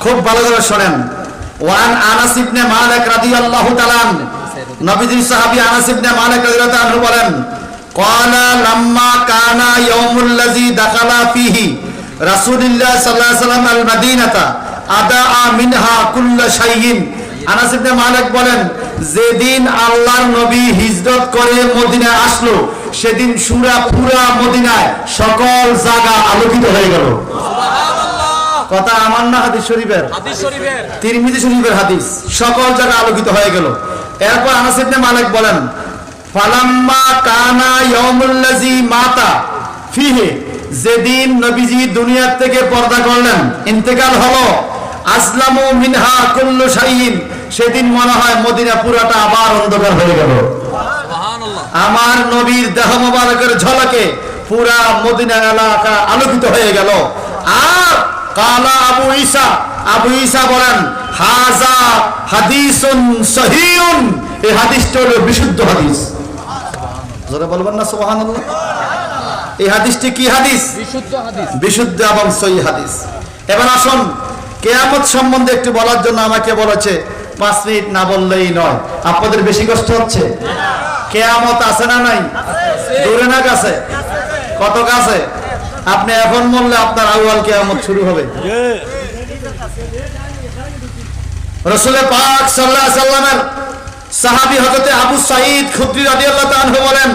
খুব ভালো করে শোনেন। ওয়ান আনাস ইবনে মালিক রাদিয়াল্লাহু তাআলা আনহু, নবীজির সাহাবী আনাস ইবনে মালিক রাদিয়াল্লাহু আনহু বলেন, ক্বালা লাম্মা কানা ইয়াউমুল লাযী দাখালা ফীহি রাসূলুল্লাহ সাল্লাল্লাহু আলাইহি ওয়াসাল্লাম আল মাদিনাতা আদাআ মিনহা কুল্লা শাইইন। আনাস ইবনে মালিক বলেন, যেদিন আল্লাহর নবী হিজরত করে মদিনায় আসলো, সেদিন পুরা মদিনায় সকল জায়গা আলোকিত হয়ে গেল। কথা আমার না, হাদিস শরীফের, তিরমিজি শরীফের হাদিস। সকল জায়গা আলোকিত হয়ে গেল। এরপর আনাস ইবনে মালিক বলেন, ফালাম্মা কানা ইয়াউমুল লাযী মাতা ফীহি, যেদিন নবীজি দুনিয়া থেকে পর্দা করলেন, ইন্তেকাল হলো, আসলামু মিনহা কুল্লু শাইইন, সেদিন মনে হয় মদিনা পুরাটা আবার অন্ধকার হয়ে গেল। সুবহানাল্লাহ। আমার নবীর দেহ মোবারকের ঝলকে পুরা মদিনা এলাকা আলোকিত হয়ে গেল। আর কালা আবু ঈসা বলেন, হাযা হাদিসুন সহিহুন, এই হাদিসটা হলো বিশুদ্ধ হাদিস। জোরে বলবেন না সুবহানাল্লাহ। এই হাদিসটি কি হাদিস? বিশুদ্ধ হাদিস, বিশুদ্ধ এবং সহিহ হাদিস। এবার আসুন, কিয়ামত সম্বন্ধে একটু বলার জন্য আমাকে বলেছে 5 মিনিট না বললেই নয়। আপনাদের বেশি কষ্ট হচ্ছে? কিয়ামত আছে না নাই? দূরে না কাছে? কত কাছে? আপনি এখন বললে আপনার আউয়াল কিয়ামত শুরু হবে। রাসূল পাক সাল্লাল্লাহু আলাইহি ওয়াসাল্লামের সাহাবী হযরত আবু সাঈদ খুদরি রাদিয়াল্লাহু তাআলা আনহু বলেন,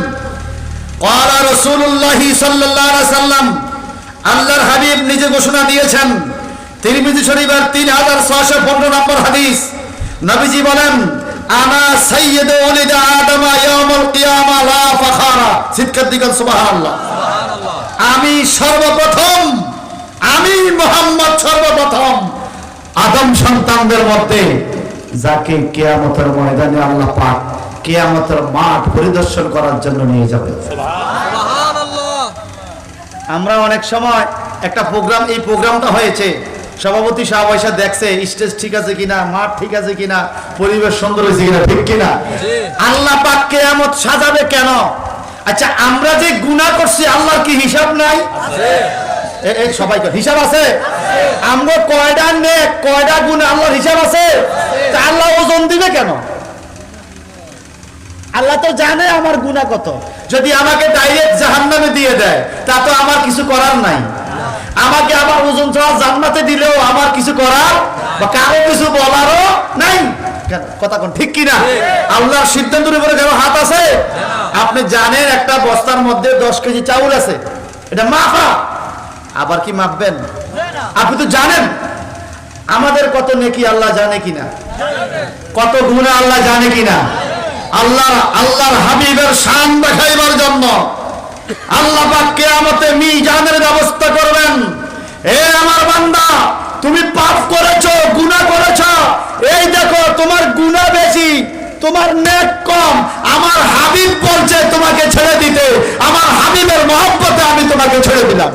ক্বালা রাসূলুল্লাহ সাল্লাল্লাহু আলাইহি ওয়াসাল্লাম, আল্লাহর হাবিব নিজে ঘোষণা দিয়েছেন, তিরমিজি শরীফের 3615 নম্বর হাদিস, নবীজি বলেন, আনা সাইয়্যিদু ওয়ালিদ আদম ইয়াউমুল কিয়ামা লা ফাখারা। চিৎকার দিবেন সুবহানাল্লাহ। আমি সর্বপ্রথম, আমি মুহাম্মদ সর্বপ্রথম আদম সন্তানদের মধ্যে যাকে কিয়ামতের ময়দানে আল্লাহ পাক কিয়ামতের মাঠ পরিদর্শন করার জন্য নিয়ে যাবে। সুবহানাল্লাহ। আমরা অনেক সময় একটা প্রোগ্রাম, এই প্রোগ্রামটা হয়েছে, সভাপতি সাহেব এসে দেখছে স্টেজ ঠিক আছে কিনা, মাঠ ঠিক আছে কিনা, পরিবেশ সুন্দর হয়েছে কিনা, ঠিক কিনা। আল্লাহ পাক কিয়ামত সাজাবে কেন? আচ্ছা, আমরা যে গুনাহ করছি আল্লাহর কি হিসাব নাই? এই সবাই হিসাব আছে? আমরা কয়টা নেক, কয়টা গুনাহ, আল্লাহর হিসাব আছে? তা আল্লাহ ওজন দিবে কেন? আল্লাহ তো জানে আমার গুনাহ কত। যদি আমাকে ডাইরেক্ট জাহান্নামে দিয়ে দেয়, তা তো আমার কিছু করার নাই। আমাকে আবার ওজন ছাড়া জান্নাতে দিলেও আমার কিছু করার বা কারো কিছু বলারও নাই। কথা কোন ঠিক কিনা? আল্লাহর সিদ্ধান্তের উপরে কারো হাত আছে? আপনি জানেন একটা বস্তার মধ্যে 10 কেজি চাউল আছে, এটা মাপা, আবার কি মাপবেন? আপনি তো জানেন আমাদের কত নেকি আল্লাহ জানে কিনা, কত গুনাহ আল্লাহ জানে কিনা। আল্লাহর হাবিবের শান দেখাইবার জন্য আল্লাহ পাক কিয়ামতে মিজানের ব্যবস্থা করবেন। এ আমার বান্দা, তুমি পাপ করেছো, গুনাহ করেছো, এই দেখো তোমার গুনাহ বেশি, তোমার নেক কম, আমার হাবিব বলছে তোমাকে ছেড়ে দিতে, আমার হাবিবের মহব্বতে আমি তোমাকে ছেড়ে দিলাম।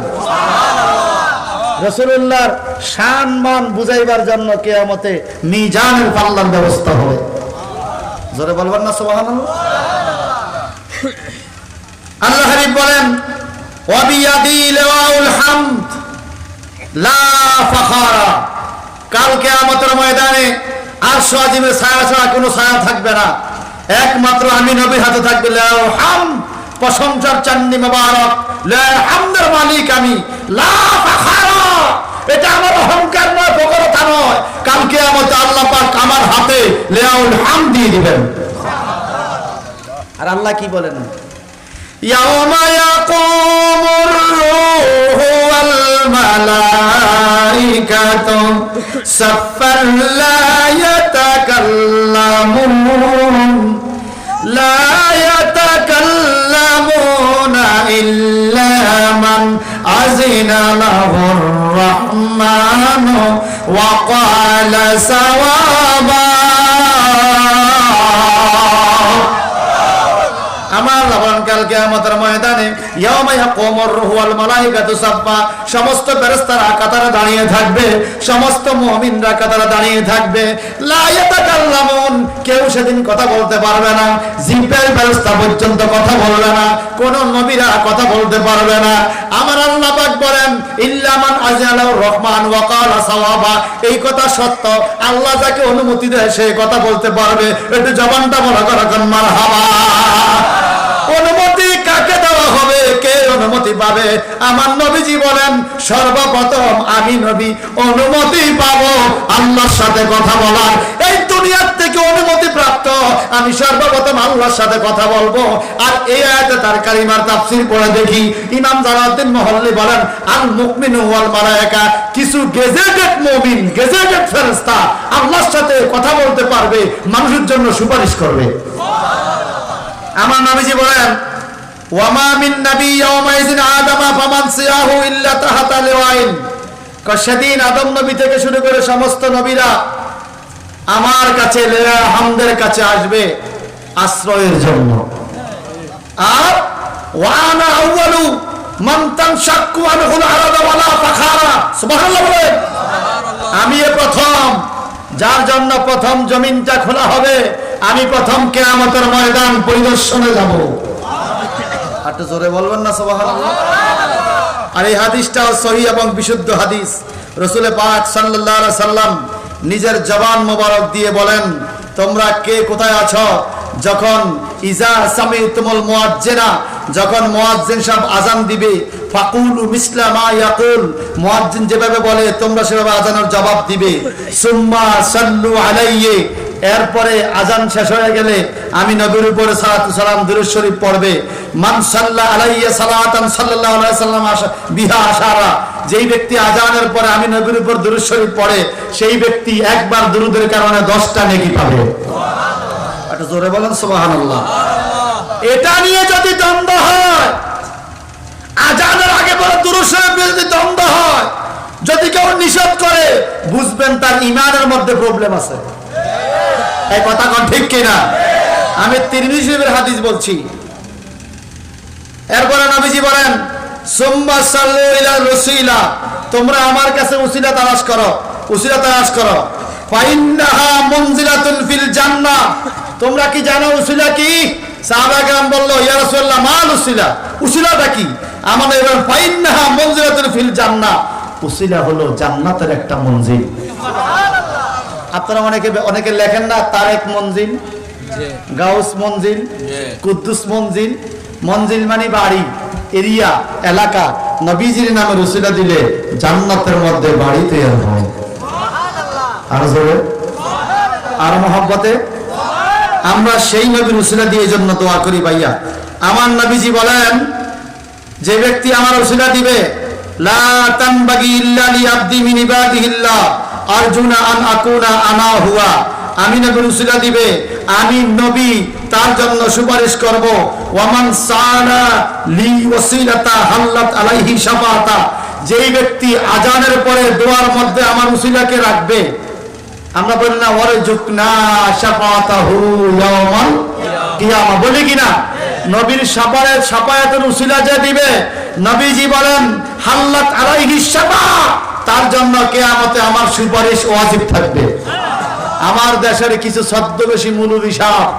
রাসূলুল্লাহর শান মান বুঝাইবার জন্য কিয়ামতে মিজানের পাল্লার ব্যবস্থা হবে। জোরে বলবেন না সুবহানাল্লাহ। আল্লাহ হাবিব বলেন, ওয়া বিয়াদি লাওয়াউল হামদ লা ফাখারা, কাল কিয়ামতের ময়দানে আরশ আজিমের ছায়া ছাড়া কোনো ছায়া থাকবে না, একমাত্র আমি নবীর হাতে থাকবে লাওয়াউল হামদ, প্রশংসার চান্নি মোবারক, লাওয়াউল হামদের মালিক আমি, লা ফাখারা, এটা আমার অহংকার নয়, বকরতা নয়, কাল কিয়ামতে আল্লাহ পাক আমার হাতে লাওয়াউল হামদ দিয়ে দিবেন। আর আল্লাহ কি বলেন, ইয়াউমা ইয়াকুমুর রূহু ওয়াল মালাইকাতু সাফফান লা ইয়াতাকাল্লামুনা ইল্লা মান আযিনা লাহুর রাহমানু ওয়া ক্বালা সাওয়াবা। আমার কাল কিয়ামতের ময়দানে ইয়াউমা ইয়াকুমুর রূহু ওয়াল মালাইকাতু সাফফা, সমস্ত ফেরেশতারা কাতারে দাঁড়িয়ে থাকবে, সমস্ত মুমিনরা কাতারে দাঁড়িয়ে থাকবে। লা ইয়াতাকাল্লামুন, কেউ সেদিন কথা বলতে পারবে না, জিব্রাইল ফেরেশতা পর্যন্ত কথা বলবে না, কোন নবীরা কথা বলতে পারবে না। আমার আল্লাহ পাক বলেন ইল্লা মান আযালাহু রহমান ওয়া ক্বালা সাওয়াবা, এই কথা সত্য, আল্লাহ যাকে অনুমতি দেয় সে কথা বলতে পারবে। একটু জবানটা বড় করে কোন মারহাবা। অনুমতি কাকে দেওয়া হবে, কে অনুমতি পাবে? আমার নবীজি বলেন সর্বপ্রথম আমি নবী অনুমতি পাবো আল্লাহর সাথে কথা বলার। এই দুনিয়ার থেকে অনুমতি প্রাপ্ত আমি সর্বপ্রথম আল্লাহর সাথে কথা বলবো। আর এই আয়াতে তার কালিমার তাফসীর পড়ে দেখি ইমাম জালালউদ্দিন মুহাল্লি বলেন আল মুমিনু ওয়াল মালায়েকা, কিছু গেজেটেড মুমিন, গেজেটেড ফেরেশতা আল্লাহর সাথে কথা বলতে পারবে, মানুষের জন্য সুপারিশ করবে। আমার নবীজি বলেন ওয়ামা মিন নাবী ইয়াউমাইযিন আদামা ফামান সিয়াহু ইল্লা তাহাতা লিওয়াইন, সেদিন আদম নবী থেকে শুরু করে সমস্ত নবীরা আমার কাছে লেয়া হামদের কাছে আসবে আশ্রয়ের জন্য। আর ওয়ানা আউয়ালু মান তানশাক্কু আনহুল আরাদু ওয়ালা ফাখারা, সুবহানাল্লাহ বলেন, আমি প্রথম যার জন্য প্রথম জমিনটা খোলা হবে, আমি প্রথম কিয়ামতের ময়দান পরিদর্শনে যাব। একটু জোরে বলবেন না সুবহানাল্লাহ। আর এই হাদিসটা সহিহ এবং বিশুদ্ধ হাদিস। রাসূল পাক সাল্লাল্লাহু আলাইহি সাল্লাম নিজের জবান মোবারক দিয়ে বলেন তোমরা কে কোথায় আছো, যখন ইজা সামিতুমুল মুয়াজ্জিনা, যখন মুয়াজ্জিন সাহেব আযান দিবে, ফাকুলু মিসলা মা ইয়াকুল, মুয়াজ্জিন যেভাবে বলে তোমরা সেভাবে আযানের জবাব দিবে। সুম্মা সাল্লু আলাইহি, এরপরে আযান শেষ হয়ে গেলে আমি নবীর উপরে সালাতু সালাম দুরূদ শরীফ পড়বে। মান সাল্লা আলাইহি সালাতান সাল্লাল্লাহু আলাইহি সাল্লাম বিহা আশারা, যেই ব্যক্তি আযানের পরে আমি নবীর উপর দুরূদ শরীফ পড়ে সেই ব্যক্তি একবার দুরূদের কারণে 10টা নেকি পাবে। সুবহানাল্লাহ, একটু জোরে বলেন সুবহানাল্লাহ। এটা নিয়ে যদি দ্বন্দ্ব হয়, আযানের আগে পরে দুরূদ শরীফ যদি দ্বন্দ্ব হয়, যদি কেউ নিষেধ করে, বুঝবেন তার ঈমানের মধ্যে প্রবলেম আছে। এই কথা কোন ঠিক কিনা? আমি তিরমিজি শরীফের হাদিস বলছি। এরপরে নবীজি বলেন সুম্মা সাল্লু ইলা রাসূলিল্লাহ, তোমরা আমার কাছে উসিলা তালাশ করো, উসিলা তালাশ করো। ফাইন্নাহা মুনজিলাতুন ফিল জান্নাহ, তোমরা কি জানো উসিলা কি? সাহাবা কেরাম বলল ইয়া রাসূলুল্লাহ মাল উসিলা, উসিলাটা কি? আমাদের এবার ফাইন্নাহা মুনজিলাতুন ফিল জান্নাহ, উসিলা হলো জান্নাতের একটা মঞ্জিল। আপনারা অনেকে লেখেন না তারেক মঞ্জিল, গাউস মঞ্জিল, কুদ্দুস মঞ্জিল। মঞ্জিল মানে বাড়ি, এরিয়া, এলাকা। নবীজির নামে উসিলা দিলে জান্নাতের মধ্যে বাড়ি তৈরি হয়। আর জোরে আর মহব্বতে আমরা সেই নবীর উসিলা দিয়ে জন্য দোয়া করি। ভাইয়া আমার নবীজি বলেন যে ব্যক্তি আমার উসিলা দিবে লা তানবাগি ইল্লা লিআবদি মিন ইবাদিহিল্লাহ আরজুনা আন আকুনা আনা হুয়া, আমি নবীর উসিলা দিবে, আমি নবী তার জন্য সুপারিশ করব। ওয়ামান সানা লি ওয়াসিলাতা হাল্লাত আলাইহি শাফাআতা, যেই ব্যক্তি আযানের পরে দোয়ার মধ্যে আমার উসিলাকে রাখবে, আমরা বলি না ওয়ারজুকনা শাফাআতাহু ইয়াউমাল কিয়ামা, বলি কিনা? নবীর শাফায়াতের উসিলা যে দিবে, নবীজি বলেন হাল্লাত আলাইহি শাফাআ, তার জন্য কিয়ামতে আমার সুপারিশ ওয়াজিব থাকবে। আমার দেশের কিছু ছদ্মবেশী মুলবি সাহেব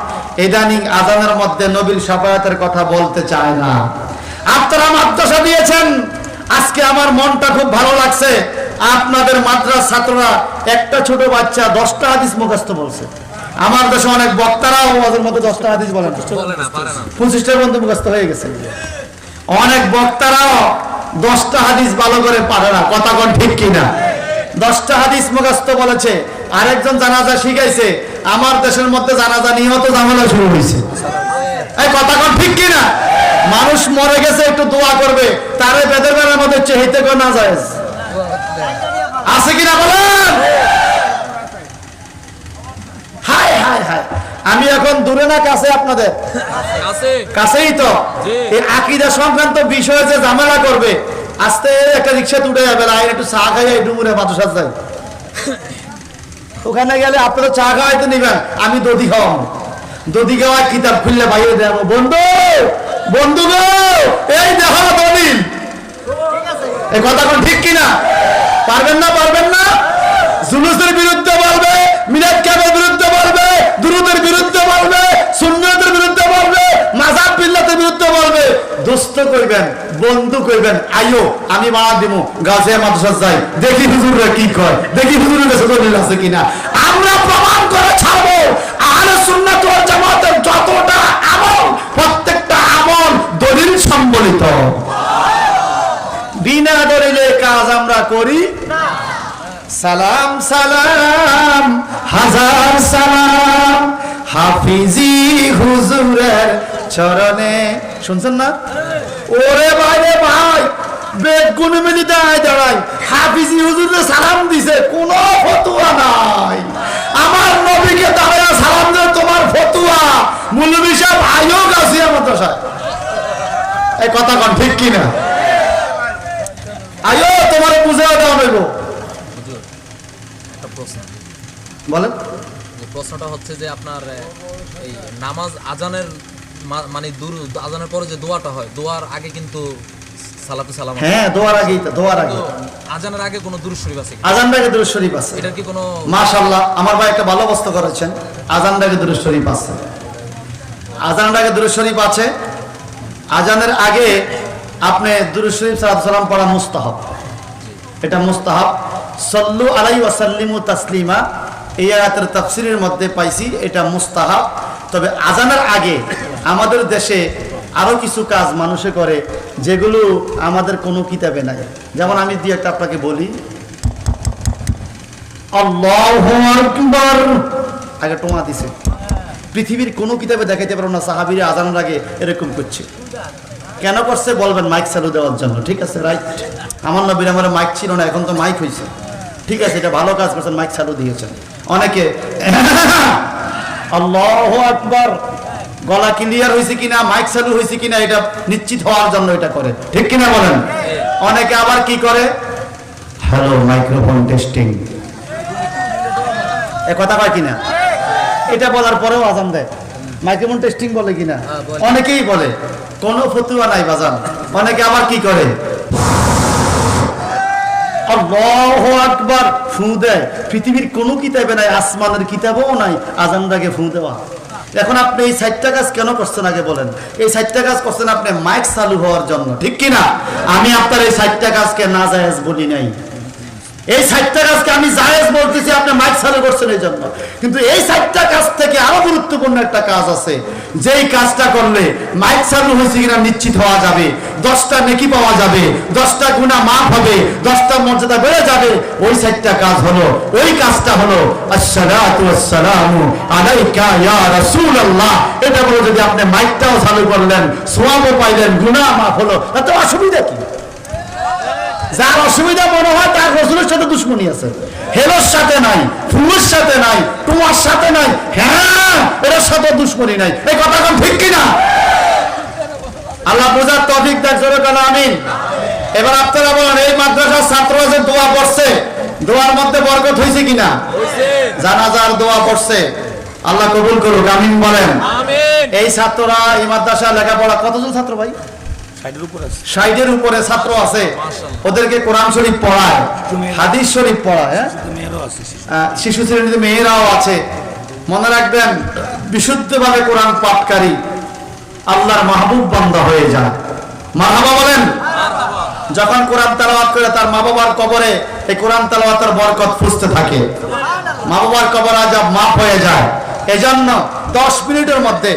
ইদানিং আযানের মধ্যে নবীর শাফায়াতের কথা বলতে চায় না। আপনারা মাদ্রাসা দিয়েছেন, আজকে আমার মনটা খুব ভালো লাগছে। আপনাদের মাদ্রাসা ছাত্ররা একটা ছোট বাচ্চা 10টা হাদিস মুখস্থ বলছে। আমার দেশে অনেক বক্তারাও ওদের মধ্যে 10টা হাদিস বলেন, 25টার মধ্যে মুখস্থ হয়ে গেছে। অনেক বক্তারাও 10টা হাদিস ভালো করে পারে না। কথা কোন ঠিক কিনা? 10টা হাদিস মুখস্থ বলেছে, আরেকজন জানাজা শিখাইছে। আমার দেশের মধ্যে জানাজা নিহত ঝামেলা শুরু হয়েছে। এই কথা কোন ঠিক কিনা? মানুষ মরে গেছে, একটু দোয়া করবে, তারে বেদের বেলার মধ্যে চেহিতে কো না যায় আছে কিনা বলেন? হায় হায় হায়, আমি এখন দূরে না কাছে? আপনাদের কাছেই তো। এই আকীদা সংক্রান্ত বিষয়ে যে ঝামেলা করবে, আস্তে একটা রিক্সা উঠে যাবে, একটু চা খাই ডুমুরে মাদ্রাসা যাই, ওখানে গেলে আপনারা চা খাওয়াইতে নিবেন, আমি দধি খাওয়াবো। দধি খাওয়ায় কিতাব খুললে বাইরে দেবো, বন্ধু বন্ধু গো, এই দেখো দলিল। এই কথা কোন ঠিক কিনা? পারবেন না? পারবেন না? জুলুসের বিরুদ্ধে বলবে, মিলাদ কিয়ামের বিরুদ্ধে বলবে, দুরূদের বিরুদ্ধে বলবে, সুন্নাতের বিরুদ্ধে বলবে, মাযহাব বিল্লাতের বিরুদ্ধে বলবে। দোস্ত কইবেন, বন্ধু কইবেন, আইও আমি বাড়া দিব, গাছে মাদ্রাসা যাই, দেখি হুজুররা কি কয়, দেখি হুজুরের কাছে দলিল আছে কিনা। আমরা প্রমাণ করে ছাড়বো আহলে সুন্নাত ওয়াল জামাতের যতটা আমল, প্রত্যেকটা আমল দলিল সম্বলিত। বিনা দলিলে কাজ আমরা করি না। সালাম সালাম হাজার সালাম হাফিজি হুজুরের চরণে। শুনছেন না? ওরে ভাই রে ভাই, বেগুন মিলি দাঁড়ায় হাফিজি হুজুরে সালাম দিছে, কোনো ফতোয়া নাই। আমার নবীকে দাঁড়ায় সালাম দিয়ে তোমার ফতোয়া, মৌলভী সাহেব আইও গাছিয়া মাদ্রাসায়। এই কথা কোন ঠিক কিনা? আইও তোমার বুঝাও দেওয়া হইব। বলেন। প্রশ্নটা হচ্ছে যে আপনার এই নামাজ আজানের মানে আজানের পরে যে দোয়াটা হয়, দোয়ার আগে কিন্তু সালাতু সালাম। হ্যাঁ, দোয়ার আগে, দোয়ার আগে। আজানের আগে কোনো দুরূদ শরীফ আছে? আজানের আগে দুরূদ শরীফ আছে। এটা কি কোনো? মাশাআল্লাহ, আমার ভাই একটা ভালো বস্তু করেছেন। আজানের আগে দুরূদ শরীফ আছে। আজানের আগে দুরূদ শরীফ আছে। আজানের আগে আপনি দুরূদ শরীফ সালাতু সালাম পড়া মুস্তাহাব। এটা মুস্তাহাব। সাল্লু আলাইহি ওয়া সাল্লিমু তাসলিমা, এই আয়াতের তাফসীরের মধ্যে পাইছি এটা মুস্তাহাব। তবে আজানের আগে আমাদের দেশে আরো কিছু কাজ মানুষে করে যেগুলো আমাদের কোনো কিতাবে নাই। যেমন আমি দিয়ে একটা আপনাকে বলি, আল্লাহু আকবার, আগে টোমা দিছে। পৃথিবীর কোনো কিতাবে দেখাইতে পারো না সাহাবীরা আজানের আগে এরকম করছে। কেন করছে বলবেন? মাইক চালু দেওয়ার জন্য। ঠিক আছে, রাইট। আমার নবীর আমার মাইক ছিল না, এখন তো মাইক হয়েছে। ঠিক আছে, এটা ভালো কাজ করছেন, মাইক চালু দিয়েছেন। অনেকে আল্লাহু আকবার, গলা ক্লিয়ার হয়েছে কিনা, মাইক চালু হয়েছে কিনা এটা নিশ্চিত হওয়ার জন্য এটা করে। ঠিক কিনা বলেন? অনেকে আবার কি করে, হ্যালো মাইক্রোফোন টেস্টিং, এ কথা কয় কিনা? এটা বলার পরেও আজান দেয়। মাইক্রোফোন টেস্টিং বলে কিনা? অনেকেই বলে, কোনো ফতুয়া নাই বাজান। অনেকে আবার কি করে, আল্লাহু আকবার ফু দেয়। পৃথিবীর কোনো কিতাবে নাই, আসমানের কিতাবও নাই আজানের আগে ফু দেওয়া। এখন আপনি এই 60টা কাজ কেন করছেন আগে বলেন? এই 60টা কাজ করছেন আপনি মাইক চালু হওয়ার জন্য। ঠিক কিনা? আমি আপনার এই 60টা কাজকে না জায়েজ বলি নাই। এই 60টা কাজকে আমি জায়েজ বলতেছি, আপনি মাইক চালু করছেন এই জন্য। কিন্তু এই 60টা কাজ থেকে আরো গুরুত্বপূর্ণ একটা কাজ আছে, যেই কাজটা করলে মাইক চালু হয়েছে কিনা নিশ্চিত হওয়া যাবে, 10টা নেকি পাওয়া যাবে, 10টা গুনাহ মাফ হবে, 10টা মর্যাদা বেড়ে যাবে। ওই 60টা কাজ হলো, ওই কাজটা হলো আসসালাতু ওয়াসসালামু আলাইকা ইয়া রাসূলুল্লাহ। এটা বলে যদি আপনি মাইকটাও চালু করলেন, সওয়াবও পাইলেন, গুনাহ মাফ হলো, তাতে অসুবিধা কি? যার অসুবিধা মনে হয় তার রাসূলের সাথে দুশমনী আছে। হেলোর সাথে নাই, ফুলের সাথে নাই, তোমার সাথে নাই, হ্যাঁ এর সাথে দুশমনী নাই। এই কথা কোন ঠিক কিনা? আল্লাহ বুঝার তৌফিক দেন, জোরে বলেন আমিন। এবার আপনারা বলেন, এই মাদ্রাসার ছাত্ররা যে দোয়া পড়ছে, দোয়ার মধ্যে বরকত হয়েছে কিনা? জানাজার দোয়া পড়ছে, আল্লাহ কবুল করুক, আমিন বলেন। এই ছাত্ররা এই মাদ্রাসা লেখাপড়া, কতজন ছাত্র ভাই? 60-এর উপরে ছাত্র আছে। ওদেরকে কোরআন শরীফ পড়ায়, হাদিস শরীফ পড়ায়। শিশু শ্রেণীতে মেয়েরাও আছে। মনে রাখবেন, বিশুদ্ধভাবে কোরআন পাঠকারী আল্লাহর মাহবুব বান্দা হয়ে যায়। মারহাবা বলেন। যখন কোরআন তেলাওয়াত করে তার মা বাবার কবরে এই কোরআন তেলাওয়াতের বরকত ফুসতে থাকে, মা বাবার কবর আযাব মাফ হয়ে যায়। এজন্য 10 মিনিটের মধ্যে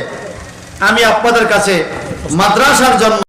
আমি আপনাদের কাছে মাদ্রাসার জন্য